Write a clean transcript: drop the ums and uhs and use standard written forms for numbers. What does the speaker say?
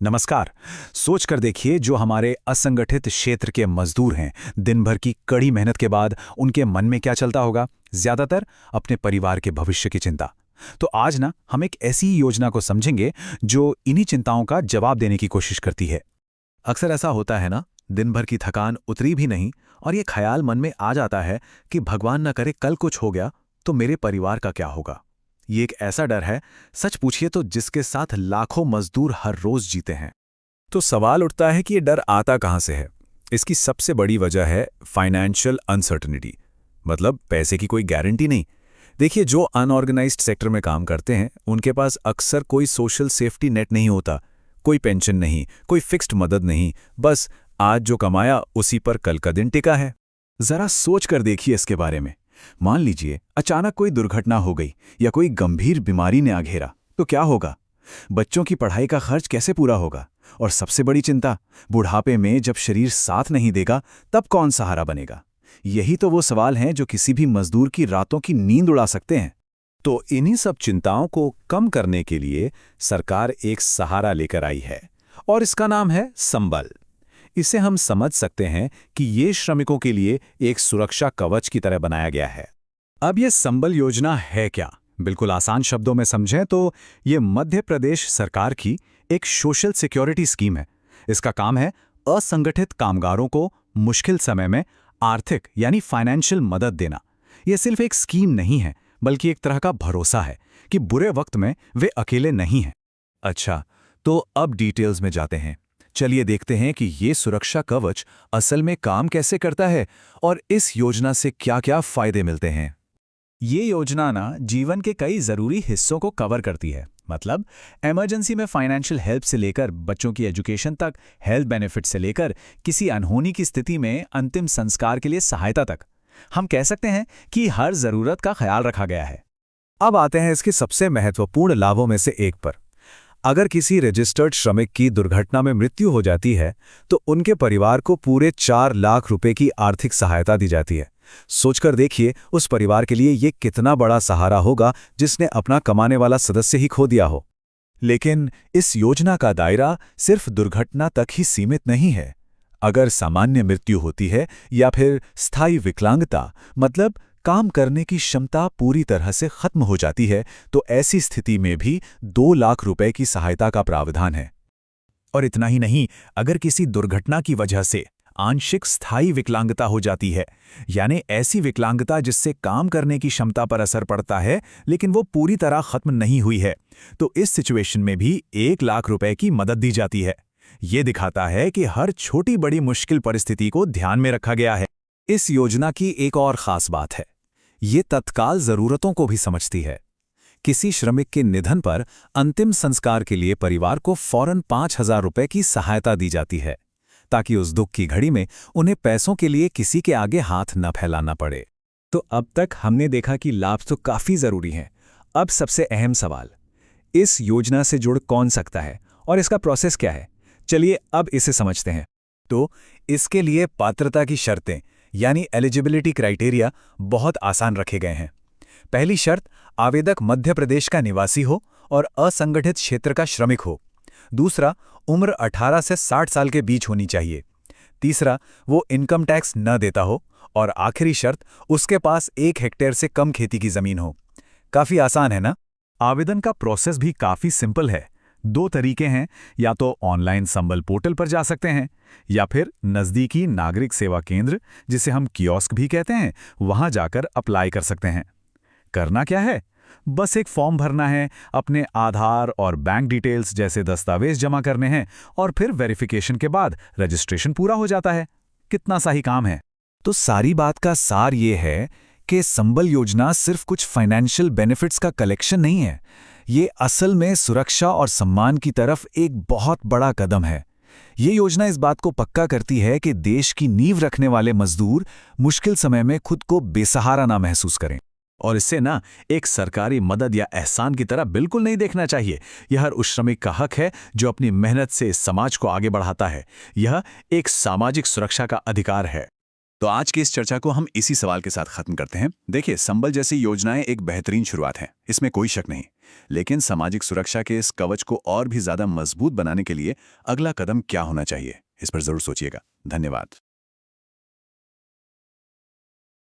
नमस्कार। सोच कर देखिए, जो हमारे असंगठित क्षेत्र के मजदूर हैं, दिन भर की कड़ी मेहनत के बाद उनके मन में क्या चलता होगा? ज्यादातर अपने परिवार के भविष्य की चिंता। तो आज ना हम एक ऐसी योजना को समझेंगे जो इन्हीं चिंताओं का जवाब देने की कोशिश करती है। अक्सर ऐसा होता है ना। दिन भर की थकान उतरी भी नहीं और ये ख्याल मन में आ जाता है कि भगवान न करे कल कुछ हो गया तो मेरे परिवार का क्या होगा। ये एक ऐसा डर है, सच पूछिए तो, जिसके साथ लाखों मजदूर हर रोज जीते हैं। तो सवाल उठता है कि ये डर आता कहाँ से है? इसकी सबसे बड़ी वजह है फाइनेंशियल अनसर्टेनिटी, मतलब पैसे की कोई गारंटी नहीं। देखिए, जो अनऑर्गेनाइज्ड सेक्टर में काम करते हैं उनके पास अक्सर कोई सोशल सेफ्टी नेट नहीं होता। कोई पेंशन नहीं, कोई फिक्स्ड मदद नहीं, बस आज जो कमाया उसी पर कल का दिन टिका है। जरा सोच कर देखिए इसके बारे में। मान लीजिए अचानक कोई दुर्घटना हो गई या कोई गंभीर बीमारी ने आ घेरा, तो क्या होगा? बच्चों की पढ़ाई का खर्च कैसे पूरा होगा? और सबसे बड़ी चिंता, बुढ़ापे में जब शरीर साथ नहीं देगा तब कौन सहारा बनेगा? यही तो वो सवाल हैं जो किसी भी मजदूर की रातों की नींद उड़ा सकते हैं। तो इन्हीं सब चिंताओं को कम करने के लिए सरकार एक सहारा लेकर आई है, और इसका नाम है संबल। इसे हम समझ सकते हैं कि ये श्रमिकों के लिए एक सुरक्षा कवच की तरह बनाया गया है। अब ये संबल योजना है क्या? बिल्कुल आसान शब्दों में समझें तो ये मध्य प्रदेश सरकार की एक सोशल सिक्योरिटी स्कीम है। इसका काम है असंगठित कामगारों को मुश्किल समय में आर्थिक यानी फाइनेंशियल मदद देना। ये सिर्फ एक स्कीम नहीं है, बल्कि एक तरह का भरोसा है कि बुरे वक्त में वे अकेले नहीं हैं। अच्छा, तो अब डिटेल्स में जाते हैं। चलिए देखते हैं कि ये सुरक्षा कवच असल में काम कैसे करता है और इस योजना से क्या-क्या फायदे मिलते हैं। ये योजना ना जीवन के कई जरूरी हिस्सों को कवर करती है। मतलब इमरजेंसी में फाइनेंशियल हेल्प से लेकर बच्चों की एजुकेशन तक, हेल्थ बेनिफिट से लेकर किसी अनहोनी की स्थिति में अंतिम संस्कार के लिए सहायता तक। हम कह सकते हैं कि हर जरूरत का ख्याल रखा गया है। अब आते हैं इसके सबसे महत्वपूर्ण लाभों में से एक पर। अगर किसी रजिस्टर्ड श्रमिक की दुर्घटना में मृत्यु हो जाती है तो उनके परिवार को पूरे 4 लाख रुपए की आर्थिक सहायता दी जाती है। सोचकर देखिए, उस परिवार के लिए ये कितना बड़ा सहारा होगा जिसने अपना कमाने वाला सदस्य ही खो दिया हो। लेकिन इस योजना का दायरा सिर्फ दुर्घटना तक ही सीमित नहीं है। अगर सामान्य मृत्यु होती है या फिर स्थायी विकलांगता, मतलब काम करने की क्षमता पूरी तरह से खत्म हो जाती है, तो ऐसी स्थिति में भी 2 लाख रुपए की सहायता का प्रावधान है। और इतना ही नहीं, अगर किसी दुर्घटना की वजह से आंशिक स्थायी विकलांगता हो जाती है, यानी ऐसी विकलांगता जिससे काम करने की क्षमता पर असर पड़ता है लेकिन वो पूरी तरह खत्म नहीं हुई है, तो इस सिचुएशन में भी 1 लाख रुपए की मदद दी जाती है। ये दिखाता है कि हर छोटी बड़ी मुश्किल परिस्थिति को ध्यान में रखा गया है। इस योजना की एक और खास बात है, ये तत्काल जरूरतों को भी समझती है। किसी श्रमिक के निधन पर अंतिम संस्कार के लिए परिवार को फौरन 5,000 रुपए की सहायता दी जाती है, ताकि उस दुख की घड़ी में उन्हें पैसों के लिए किसी के आगे हाथ न फैलाना पड़े। तो अब तक हमने देखा कि लाभ तो काफी जरूरी हैं। अब सबसे अहम सवाल, इस योजना से जुड़ कौन सकता है और इसका प्रोसेस क्या है? चलिए अब इसे समझते हैं। तो इसके लिए पात्रता की शर्तें यानी एलिजिबिलिटी क्राइटेरिया बहुत आसान रखे गए हैं। पहली शर्त, आवेदक मध्य प्रदेश का निवासी हो और असंगठित क्षेत्र का श्रमिक हो। दूसरा, उम्र 18 से 60 साल के बीच होनी चाहिए। तीसरा, वो इनकम टैक्स न देता हो। और आखिरी शर्त, उसके पास 1 हेक्टेयर से कम खेती की जमीन हो। काफी आसान है ना? आवेदन का प्रोसेस भी काफी सिंपल है। 2 तरीके हैं, या तो ऑनलाइन संबल पोर्टल पर जा सकते हैं या फिर नज़दीकी नागरिक सेवा केंद्र, जिसे हम कियोस्क भी कहते हैं, वहां जाकर अप्लाई कर सकते हैं। करना क्या है? बस एक फॉर्म भरना है, अपने आधार और बैंक डिटेल्स जैसे दस्तावेज जमा करने हैं और फिर वेरिफिकेशन के बाद रजिस्ट्रेशन पूरा हो जाता है। कितना सा ही काम है। तो सारी बात का सार ये है कि संबल योजना सिर्फ कुछ फाइनेंशियल बेनिफिट्स का कलेक्शन नहीं है। ये असल में सुरक्षा और सम्मान की तरफ एक बहुत बड़ा कदम है। ये योजना इस बात को पक्का करती है कि देश की नींव रखने वाले मजदूर मुश्किल समय में खुद को बेसहारा ना महसूस करें। और इससे ना एक सरकारी मदद या एहसान की तरह बिल्कुल नहीं देखना चाहिए। यह हर उस श्रमिक का हक है जो अपनी मेहनत से समाज को आगे बढ़ाता है। यह एक सामाजिक सुरक्षा का अधिकार है। तो आज की इस चर्चा को हम इसी सवाल के साथ खत्म करते हैं। देखिए, संबल जैसी योजनाएं एक बेहतरीन शुरुआत है, इसमें कोई शक नहीं। लेकिन सामाजिक सुरक्षा के इस कवच को और भी ज्यादा मजबूत बनाने के लिए अगला कदम क्या होना चाहिए, इस पर जरूर सोचिएगा। धन्यवाद।